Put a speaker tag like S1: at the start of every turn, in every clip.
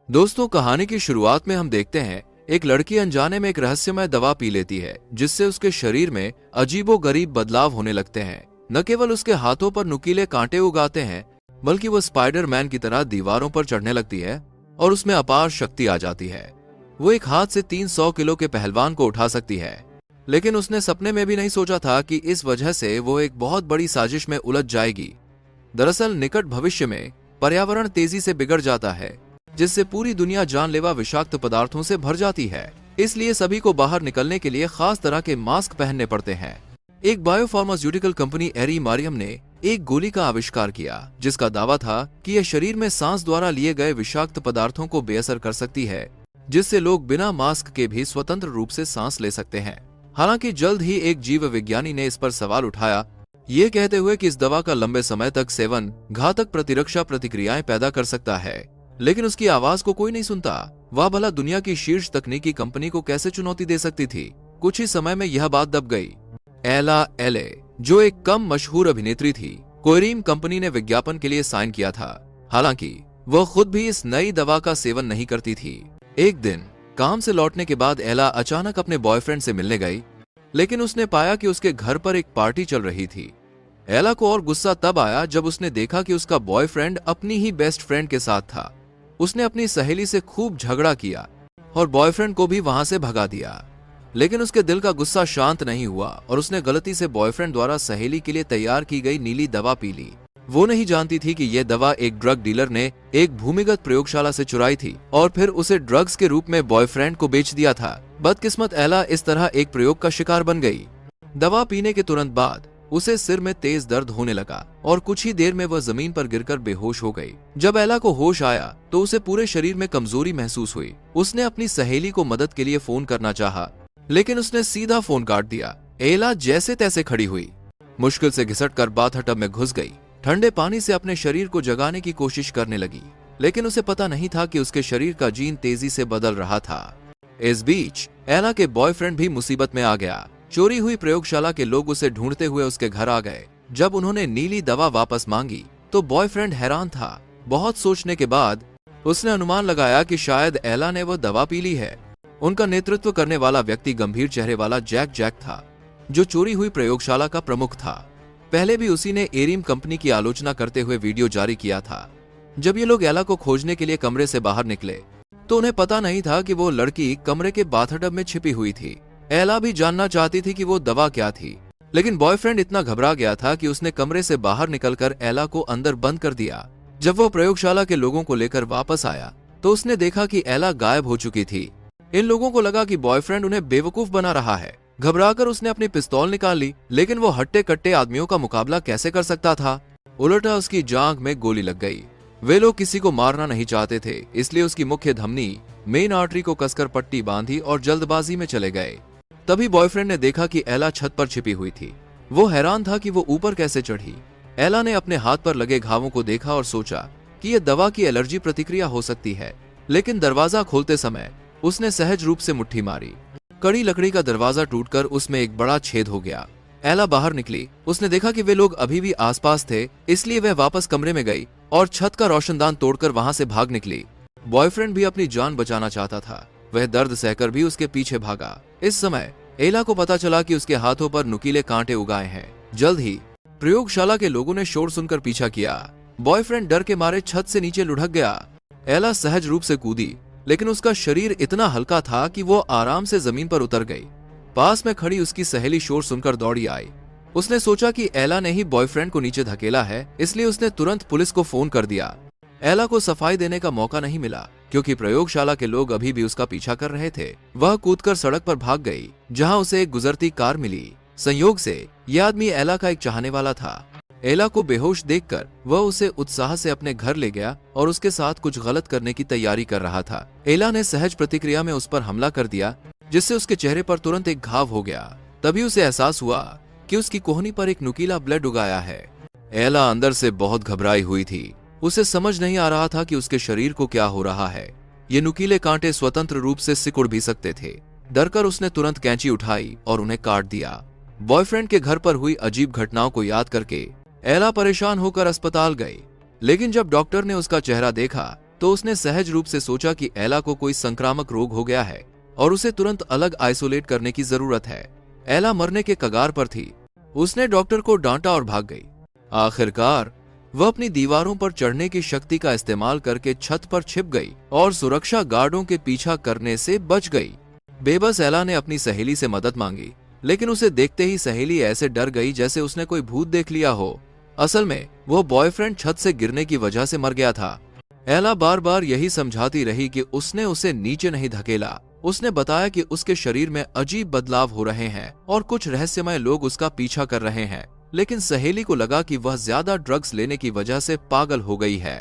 S1: दोस्तों, कहानी की शुरुआत में हम देखते हैं एक लड़की अनजाने में एक रहस्यमय दवा पी लेती है जिससे उसके शरीर में अजीबोगरीब बदलाव होने लगते हैं। न केवल उसके हाथों पर नुकीले कांटे उगाते हैं, बल्कि वो स्पाइडरमैन की तरह दीवारों पर चढ़ने लगती है और उसमें अपार शक्ति आ जाती है। वो एक हाथ से 300 किलो के पहलवान को उठा सकती है, लेकिन उसने सपने में भी नहीं सोचा था कि इस वजह से वो एक बहुत बड़ी साजिश में उलझ जाएगी। दरअसल निकट भविष्य में पर्यावरण तेजी से बिगड़ जाता है, जिससे पूरी दुनिया जानलेवा विषाक्त पदार्थों से भर जाती है। इसलिए सभी को बाहर निकलने के लिए खास तरह के मास्क पहनने पड़ते हैं। एक बायोफार्मास्यूटिकल कंपनी एरी मारियम ने एक गोली का आविष्कार किया जिसका दावा था कि यह शरीर में सांस द्वारा लिए गए विषाक्त पदार्थों को बेअसर कर सकती है, जिससे लोग बिना मास्क के भी स्वतंत्र रूप से सांस ले सकते हैं। हालांकि जल्द ही एक जीव विज्ञानी ने इस पर सवाल उठाया, ये कहते हुए कि इस दवा का लंबे समय तक सेवन घातक प्रतिरक्षा प्रतिक्रियाएं पैदा कर सकता है। लेकिन उसकी आवाज को कोई नहीं सुनता। वह भला दुनिया की शीर्ष तकनीकी कंपनी को कैसे चुनौती दे सकती थी। कुछ ही समय में यह बात दब गई। एला एले, जो एक कम मशहूर अभिनेत्री थी, कोएरीम कंपनी ने विज्ञापन के लिए साइन किया था। हालांकि वह खुद भी इस नई दवा का सेवन नहीं करती थी। एक दिन काम से लौटने के बाद एला अचानक अपने बॉयफ्रेंड से मिलने गई, लेकिन उसने पाया कि उसके घर पर एक पार्टी चल रही थी। एला को और गुस्सा तब आया जब उसने देखा कि उसका बॉयफ्रेंड अपनी ही बेस्ट फ्रेंड के साथ था। उसने अपनी सहेली से खूब झगड़ा किया और बॉयफ्रेंड को भी वहां से भगा दिया। लेकिन उसके दिल का गुस्सा शांत नहीं हुआ और उसने गलती से बॉयफ्रेंड द्वारा सहेली के लिए तैयार की गई नीली दवा पी ली। वो नहीं जानती थी कि यह दवा एक ड्रग डीलर ने एक भूमिगत प्रयोगशाला से चुराई थी और फिर उसे ड्रग्स के रूप में बॉयफ्रेंड को बेच दिया था। बदकिस्मत एला इस तरह एक प्रयोग का शिकार बन गई। दवा पीने के तुरंत बाद उसे सिर में तेज दर्द होने लगा और कुछ ही देर में वह जमीन पर गिरकर बेहोश हो गई। जब एला को होश आया तो उसे पूरे शरीर में कमजोरी महसूस हुई। उसने अपनी सहेली को मदद के लिए फोन करना चाहा, लेकिन उसने सीधा फोन काट दिया। एला जैसे तैसे खड़ी हुई, मुश्किल से घिसटकर बाथटब में घुस गई। ठंडे पानी से अपने शरीर को जगाने की कोशिश करने लगी, लेकिन उसे पता नहीं था कि उसके शरीर का जीन तेजी से बदल रहा था। इस बीच एला के बॉयफ्रेंड भी मुसीबत में आ गया। चोरी हुई प्रयोगशाला के लोग उसे ढूंढते हुए उसके घर आ गए। जब उन्होंने नीली दवा वापस मांगी तो बॉयफ्रेंड हैरान था। बहुत सोचने के बाद उसने अनुमान लगाया कि शायद एला ने वह दवा पी ली है। उनका नेतृत्व करने वाला व्यक्ति गंभीर चेहरे वाला जैक था, जो चोरी हुई प्रयोगशाला का प्रमुख था। पहले भी उसी ने एरीम कंपनी की आलोचना करते हुए वीडियो जारी किया था। जब ये लोग एला को खोजने के लिए कमरे से बाहर निकले तो उन्हें पता नहीं था कि वो लड़की कमरे के बाथटब में छिपी हुई थी। एला भी जानना चाहती थी कि वो दवा क्या थी, लेकिन बॉयफ्रेंड इतना घबरा गया था कि उसने कमरे से बाहर निकलकर एला को अंदर बंद कर दिया। जब वो प्रयोगशाला के लोगों को लेकर वापस आया तो उसने देखा कि एला गायब हो चुकी थी। इन लोगों को लगा कि बॉयफ्रेंड उन्हें बेवकूफ बना रहा है। घबराकर उसने अपनी पिस्तौल निकाल ली, लेकिन वो हट्टे कट्टे आदमियों का मुकाबला कैसे कर सकता था। उल्टा उसकी जांघ में गोली लग गई। वे लोग किसी को मारना नहीं चाहते थे, इसलिए उसकी मुख्य धमनी मेन आर्टरी को कसकर पट्टी बांधी और जल्दबाजी में चले गए। तभी बॉयफ्रेंड ने देखा कि एला छत पर छिपी हुई थी। वो हैरान था कि वो ऊपर कैसे चढ़ी। एला ने अपने हाथ पर लगे घावों को देखा और सोचा कि यह दवा की एलर्जी प्रतिक्रिया हो सकती है, लेकिन दरवाजा खोलते समय उसने सहज रूप से मुट्ठी मारी। कड़ी लकड़ी का दरवाजा टूटकर उसमें एक बड़ा छेद हो गया। एला बाहर निकली। उसने देखा कि वे लोग अभी भी आसपास थे, इसलिए वह वापस कमरे में गई और छत का रोशनदान तोड़कर वहां से भाग निकली। बॉयफ्रेंड भी अपनी जान बचाना चाहता था। वह दर्द सहकर भी उसके पीछे भागा। इस समय एला को पता चला कि उसके हाथों पर नुकीले कांटे उगाए हैं। जल्द ही प्रयोगशाला के लोगों ने शोर सुनकर पीछा किया। बॉयफ्रेंड डर के मारे छत से नीचे लुढ़क गया। एला सहज रूप से कूदी, लेकिन उसका शरीर इतना हल्का था कि वो आराम से जमीन पर उतर गई। पास में खड़ी उसकी सहेली शोर सुनकर दौड़ी आई। उसने सोचा कि एला ने ही बॉयफ्रेंड को नीचे धकेला है, इसलिए उसने तुरंत पुलिस को फोन कर दिया। एला को सफाई देने का मौका नहीं मिला, क्योंकि प्रयोगशाला के लोग अभी भी उसका पीछा कर रहे थे। वह कूदकर सड़क पर भाग गई, जहां उसे एक गुजरती कार मिली। संयोग से यह आदमी एला का एक चाहने वाला था। एला को बेहोश देखकर वह उसे उत्साह से अपने घर ले गया और उसके साथ कुछ गलत करने की तैयारी कर रहा था। एला ने सहज प्रतिक्रिया में उस पर हमला कर दिया, जिससे उसके चेहरे पर तुरंत एक घाव हो गया। तभी उसे एहसास हुआ कि उसकी कोहनी पर एक नुकीला ब्लड उगाया है। एला अंदर से बहुत घबराई हुई थी। उसे समझ नहीं आ रहा था कि उसके शरीर को क्या हो रहा है। ये नुकीले कांटे स्वतंत्र रूप से सिकुड़ भी सकते थे। डरकर उसने तुरंत कैंची उठाई और उन्हें काट दिया। बॉयफ्रेंड के घर पर हुई अजीब घटनाओं को याद करके एला परेशान होकर अस्पताल गई, लेकिन जब डॉक्टर ने उसका चेहरा देखा तो उसने सहज रूप से सोचा कि एला को कोई संक्रामक रोग हो गया है और उसे तुरंत अलग आइसोलेट करने की जरूरत है। एला मरने के कगार पर थी। उसने डॉक्टर को डांटा और भाग गई। आखिरकार वह अपनी दीवारों पर चढ़ने की शक्ति का इस्तेमाल करके छत पर छिप गई और सुरक्षा गार्डों के पीछा करने से बच गई। बेबस एला ने अपनी सहेली से मदद मांगी, लेकिन उसे देखते ही सहेली ऐसे डर गई जैसे उसने कोई भूत देख लिया हो। असल में वो बॉयफ्रेंड छत से गिरने की वजह से मर गया था। एला बार बार यही समझाती रही कि उसने उसे नीचे नहीं धकेला। उसने बताया कि उसके शरीर में अजीब बदलाव हो रहे हैं और कुछ रहस्यमय लोग उसका पीछा कर रहे हैं, लेकिन सहेली को लगा कि वह ज्यादा ड्रग्स लेने की वजह से पागल हो गई है।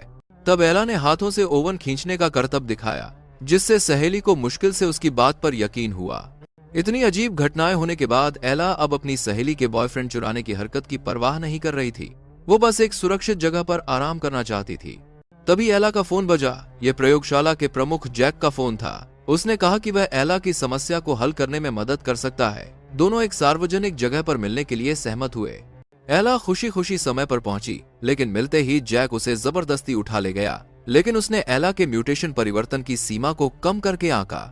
S1: तब एला ने हाथों से ओवन खींचने का करतब दिखाया, जिससे सहेली को मुश्किल से उसकी बात पर यकीन हुआ। इतनी अजीब घटनाएं होने के बाद एला अब अपनी सहेली के बॉयफ्रेंड चुराने की हरकत की परवाह नहीं कर रही थी। वो बस एक सुरक्षित जगह पर आराम करना चाहती थी। तभी एला का फोन बजा। ये प्रयोगशाला के प्रमुख जैक का फोन था। उसने कहा कि वह एला की समस्या को हल करने में मदद कर सकता है। दोनों एक सार्वजनिक जगह पर मिलने के लिए सहमत हुए। एला खुशी खुशी समय पर पहुंची, लेकिन मिलते ही जैक उसे जबरदस्ती उठा ले गया। लेकिन उसने एला के म्यूटेशन परिवर्तन की सीमा को कम करके आंका।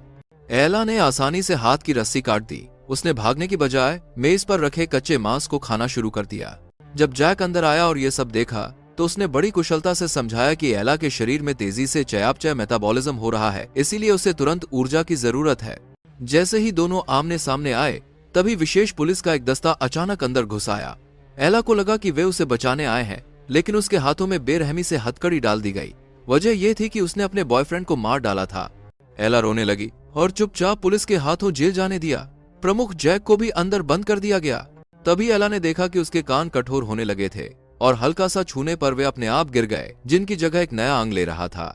S1: एला ने आसानी से हाथ की रस्सी काट दी। उसने भागने की बजाय मेज पर रखे कच्चे मांस को खाना शुरू कर दिया। जब जैक अंदर आया और ये सब देखा तो उसने बड़ी कुशलता से समझाया कि एला के शरीर में तेजी से चयापचय मेटाबॉलिज्म हो रहा है, इसीलिए उसे तुरंत ऊर्जा की जरूरत है। जैसे ही दोनों आमने सामने आए, तभी विशेष पुलिस का एक दस्ता अचानक अंदर घुस आया। एला को लगा कि वे उसे बचाने आए हैं, लेकिन उसके हाथों में बेरहमी से हथकड़ी डाल दी गई। वजह यह थी कि उसने अपने बॉयफ्रेंड को मार डाला था। एला रोने लगी और चुपचाप पुलिस के हाथों जेल जाने दिया। प्रमुख जैक को भी अंदर बंद कर दिया गया। तभी एला ने देखा कि उसके कान कठोर होने लगे थे और हल्का सा छूने पर वे अपने आप गिर गए, जिनकी जगह एक नया अंग ले रहा था।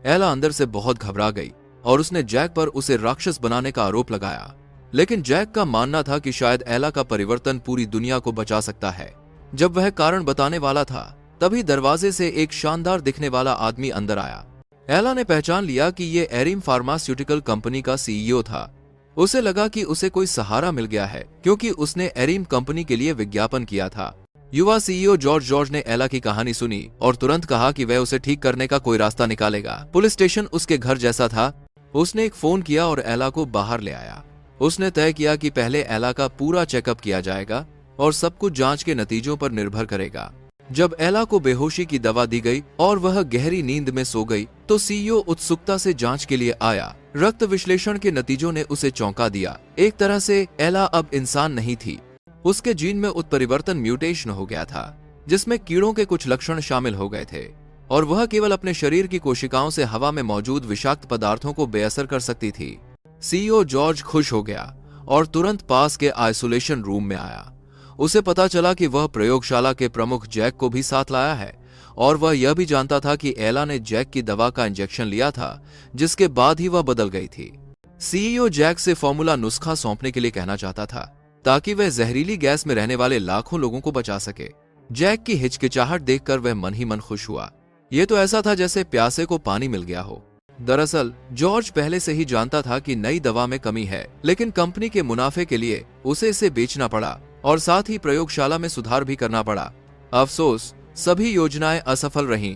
S1: एला अंदर से बहुत घबरा गई और उसने जैक पर उसे राक्षस बनाने का आरोप लगाया। लेकिन जैक का मानना था कि शायद एला का परिवर्तन पूरी दुनिया को बचा सकता है। जब वह कारण बताने वाला था, तभी दरवाजे से एक शानदार दिखने वाला आदमी अंदर आया। एला ने पहचान लिया कि ये एरिम फार्मास्यूटिकल कंपनी का सीईओ था। उसे लगा कि उसे कोई सहारा मिल गया है, क्योंकि उसने एरिम कंपनी के लिए विज्ञापन किया था। युवा सीईओ जॉर्ज ने एला की कहानी सुनी और तुरंत कहा कि वह उसे ठीक करने का कोई रास्ता निकालेगा। पुलिस स्टेशन उसके घर जैसा था। उसने एक फोन किया और एला को बाहर ले आया। उसने तय किया कि पहले एला का पूरा चेकअप किया जाएगा और सब कुछ जांच के नतीजों पर निर्भर करेगा। जब एला को बेहोशी की दवा दी गई और वह गहरी नींद में सो गई, तो सीईओ उत्सुकता से जांच के लिए आया। रक्त विश्लेषण के नतीजों ने उसे चौंका दिया। एक तरह से एला अब इंसान नहीं थी। उसके जीन में उत्परिवर्तन म्यूटेशन हो गया था, जिसमें कीड़ों के कुछ लक्षण शामिल हो गए थे और वह केवल अपने शरीर की कोशिकाओं से हवा में मौजूद विषाक्त पदार्थों को बेअसर कर सकती थी। सीईओ जॉर्ज खुश हो गया और तुरंत पास के आइसोलेशन रूम में आया। उसे पता चला कि वह प्रयोगशाला के प्रमुख जैक को भी साथ लाया है और वह यह भी जानता था कि एला ने जैक की दवा का इंजेक्शन लिया था, जिसके बाद ही वह बदल गई थी। सीईओ जैक से फॉर्मूला नुस्खा सौंपने के लिए कहना चाहता था, ताकि वह जहरीली गैस में रहने वाले लाखों लोगों को बचा सके। जैक की हिचकिचाहट देखकर वह मन ही मन खुश हुआ। यह तो ऐसा था जैसे प्यासे को पानी मिल गया हो। दरअसल जॉर्ज पहले से ही जानता था कि नई दवा में कमी है, लेकिन कंपनी के मुनाफे के लिए उसे इसे बेचना पड़ा और साथ ही प्रयोगशाला में सुधार भी करना पड़ा। अफसोस, सभी योजनाएं असफल रहीं।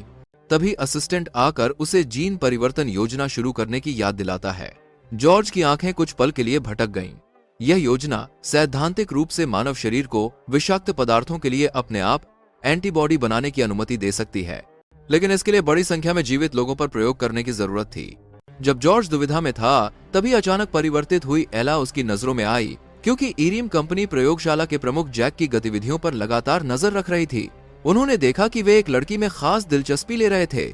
S1: तभी असिस्टेंट आकर उसे जीन परिवर्तन योजना शुरू करने की याद दिलाता है। जॉर्ज की आंखें कुछ पल के लिए भटक गईं। यह योजना सैद्धांतिक रूप से मानव शरीर को विषाक्त पदार्थों के लिए अपने आप एंटीबॉडी बनाने की अनुमति दे सकती है, लेकिन इसके लिए बड़ी संख्या में जीवित लोगों पर प्रयोग करने की जरूरत थी। जब जॉर्ज दुविधा में था, तभी अचानक परिवर्तित हुई एला उसकी नजरों में आई, क्योंकि ईरियम कंपनी प्रयोगशाला के प्रमुख जैक की गतिविधियों पर लगातार नजर रख रही थी। उन्होंने देखा कि वे एक लड़की में खास दिलचस्पी ले रहे थे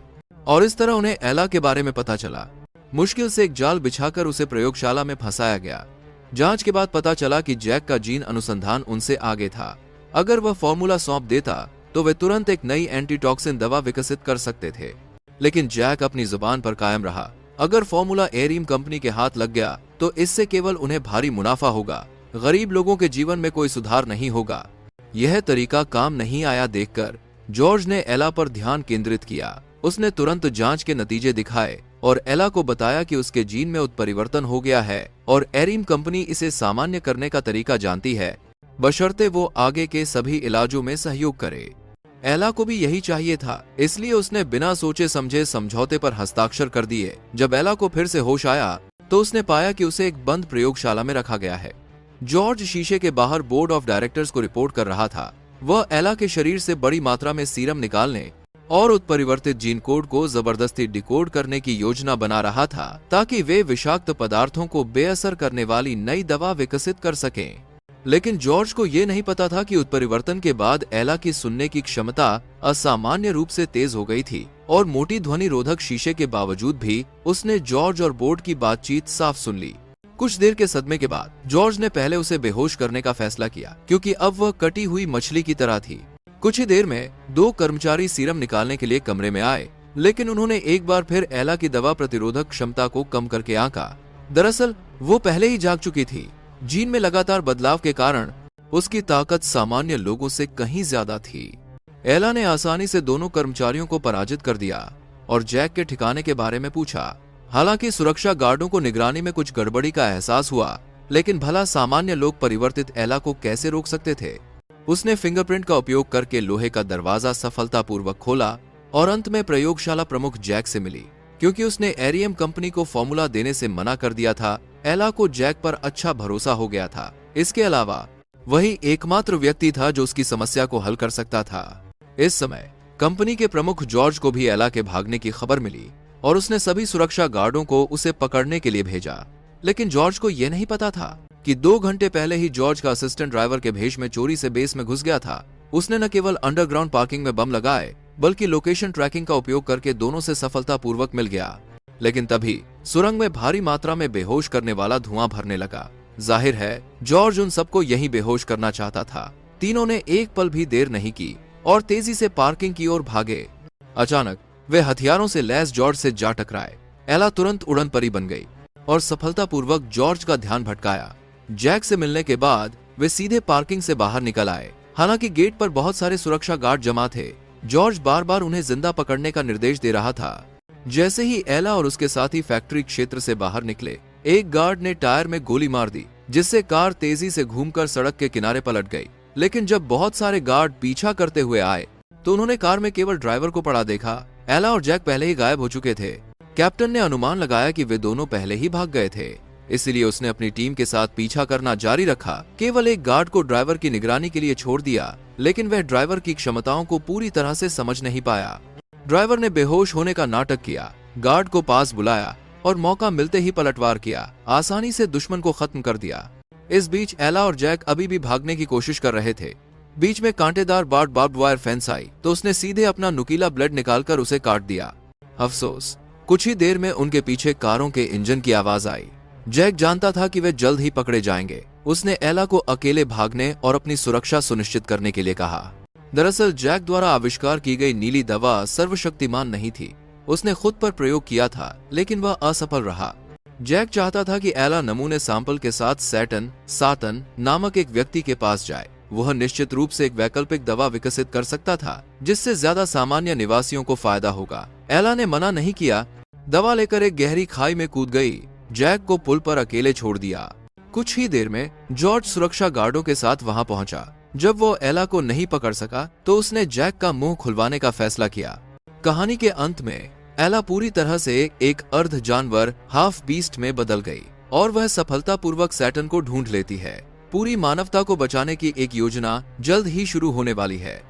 S1: और इस तरह उन्हें एला के बारे में पता चला। मुश्किल से एक जाल बिछाकर उसे प्रयोगशाला में फंसाया गया। जांच के बाद पता चला कि जैक का जीन अनुसंधान उनसे आगे था। अगर वह फॉर्मूला सौंप देता तो वे तुरंत एक नई एंटीटॉक्सिन दवा विकसित कर सकते थे, लेकिन जैक अपनी जुबान पर कायम रहा। अगर फॉर्मूला एरियम कंपनी के हाथ लग गया तो इससे केवल उन्हें भारी मुनाफा होगा, गरीब लोगों के जीवन में कोई सुधार नहीं होगा। यह तरीका काम नहीं आया देखकर जॉर्ज ने एला पर ध्यान केंद्रित किया। उसने तुरंत जांच के नतीजे दिखाए और एला को बताया कि उसके जीन में उत्परिवर्तन हो गया है और एरिम कंपनी इसे सामान्य करने का तरीका जानती है, बशर्ते वो आगे के सभी इलाजों में सहयोग करे। एला को भी यही चाहिए था, इसलिए उसने बिना सोचे समझे समझौते पर हस्ताक्षर कर दिए। जब एला को फिर से होश आया तो उसने पाया कि उसे एक बंद प्रयोगशाला में रखा गया है। जॉर्ज शीशे के बाहर बोर्ड ऑफ डायरेक्टर्स को रिपोर्ट कर रहा था। वह एला के शरीर से बड़ी मात्रा में सीरम निकालने और उत्परिवर्तित जीन कोड को जबरदस्ती डिकोड करने की योजना बना रहा था, ताकि वे विषाक्त पदार्थों को बेअसर करने वाली नई दवा विकसित कर सकें। लेकिन जॉर्ज को यह नहीं पता था कि उत्परिवर्तन के बाद एला की सुनने की क्षमता असामान्य रूप से तेज हो गई थी और मोटी ध्वनि रोधक शीशे के बावजूद भी उसने जॉर्ज और बोर्ड की बातचीत साफ सुन ली। कुछ देर के सदमे के बाद जॉर्ज ने पहले उसे बेहोश करने का फैसला किया, क्योंकि अब वह कटी हुई मछली की तरह थी। कुछ ही देर में 2 कर्मचारी सीरम निकालने के लिए कमरे में आए, लेकिन उन्होंने एक बार फिर एला की दवा प्रतिरोधक क्षमता को कम करके आंका। दरअसल वो पहले ही जाग चुकी थी। जीन में लगातार बदलाव के कारण उसकी ताकत सामान्य लोगों से कहीं ज्यादा थी। एला ने आसानी से दोनों कर्मचारियों को पराजित कर दिया और जैक के ठिकाने के बारे में पूछा। हालांकि सुरक्षा गार्डों को निगरानी में कुछ गड़बड़ी का एहसास हुआ, लेकिन भला सामान्य लोग परिवर्तित एला को कैसे रोक सकते थे। उसने फिंगरप्रिंट का उपयोग करके लोहे का दरवाजा सफलतापूर्वक खोला और अंत में प्रयोगशाला प्रमुख जैक से मिली। क्योंकि उसने एरियम कंपनी को फॉर्मूला देने से मना कर दिया था, एला को जैक पर अच्छा भरोसा हो गया था। इसके अलावा वही एकमात्र व्यक्ति था जो उसकी समस्या को हल कर सकता था। इस समय कंपनी के प्रमुख जॉर्ज को भी एला के भागने की खबर मिली और उसने सभी सुरक्षा गार्डों को उसे पकड़ने के लिए भेजा। लेकिन जॉर्ज को यह नहीं पता था कि 2 घंटे पहले ही जॉर्ज का असिस्टेंट ड्राइवर के भेष में चोरी से बेस में घुस गया था। उसने न केवल अंडरग्राउंड पार्किंग में बम लगाए, बल्कि लोकेशन ट्रैकिंग का उपयोग करके दोनों से सफलतापूर्वक मिल गया। लेकिन तभी सुरंग में भारी मात्रा में बेहोश करने वाला धुआं भरने लगा। जाहिर है जॉर्ज उन सबको यहीं बेहोश करना चाहता था। तीनों ने एक पल भी देर नहीं की और तेजी से पार्किंग की ओर भागे। अचानक वे हथियारों से लैस जॉर्ज से जा टकराए। एला तुरंत उड़न परी बन गई और सफलतापूर्वक जॉर्ज का ध्यान भटकाया। जैक से मिलने के बाद वे सीधे पार्किंग से बाहर निकल आए। हालांकि गेट पर बहुत सारे सुरक्षा गार्ड जमा थे। जॉर्ज बार बार उन्हें जिंदा पकड़ने का निर्देश दे रहा था। जैसे ही एला और उसके साथी फैक्ट्री क्षेत्र से बाहर निकले, एक गार्ड ने टायर में गोली मार दी, जिससे कार तेजी से घूमकर सड़क के किनारे पलट गई। लेकिन जब बहुत सारे गार्ड पीछा करते हुए आए तो उन्होंने कार में केवल ड्राइवर को पड़ा देखा। एला और जैक पहले ही गायब हो चुके थे। कैप्टन ने अनुमान लगाया कि वे दोनों पहले ही भाग गए थे, इसलिए उसने अपनी टीम के साथ पीछा करना जारी रखा। केवल एक गार्ड को ड्राइवर की निगरानी के लिए छोड़ दिया, लेकिन वह ड्राइवर की क्षमताओं को पूरी तरह से समझ नहीं पाया। ड्राइवर ने बेहोश होने का नाटक किया, गार्ड को पास बुलाया और मौका मिलते ही पलटवार किया। आसानी से दुश्मन को खत्म कर दिया। इस बीच एला और जैक अभी भी भागने की कोशिश कर रहे थे। बीच में कांटेदार बार्ब्ड वायर फेंस आई तो उसने सीधे अपना नुकीला ब्लेड निकालकर उसे काट दिया। अफसोस, कुछ ही देर में उनके पीछे कारों के इंजन की आवाज आई। जैक जानता था कि वे जल्द ही पकड़े जाएंगे। उसने एला को अकेले भागने और अपनी सुरक्षा सुनिश्चित करने के लिए कहा। दरअसल जैक द्वारा आविष्कार की गई नीली दवा सर्वशक्तिमान नहीं थी। उसने खुद पर प्रयोग किया था, लेकिन वह असफल रहा। जैक चाहता था कि एला नमूने सैंपल के साथ सातन नामक एक व्यक्ति के पास जाए। वह निश्चित रूप से एक वैकल्पिक दवा विकसित कर सकता था, जिससे ज्यादा सामान्य निवासियों को फायदा होगा। एला ने मना नहीं किया। दवा लेकर एक गहरी खाई में कूद गई। जैक को पुल पर अकेले छोड़ दिया। कुछ ही देर में जॉर्ज सुरक्षा गार्डों के साथ वहां पहुंचा। जब वो एला को नहीं पकड़ सका तो उसने जैक का मुंह खुलवाने का फैसला किया। कहानी के अंत में एला पूरी तरह से एक अर्ध जानवर हाफ बीस्ट में बदल गई और वह सफलतापूर्वक सैटर्न को ढूंढ लेती है। पूरी मानवता को बचाने की एक योजना जल्द ही शुरू होने वाली है।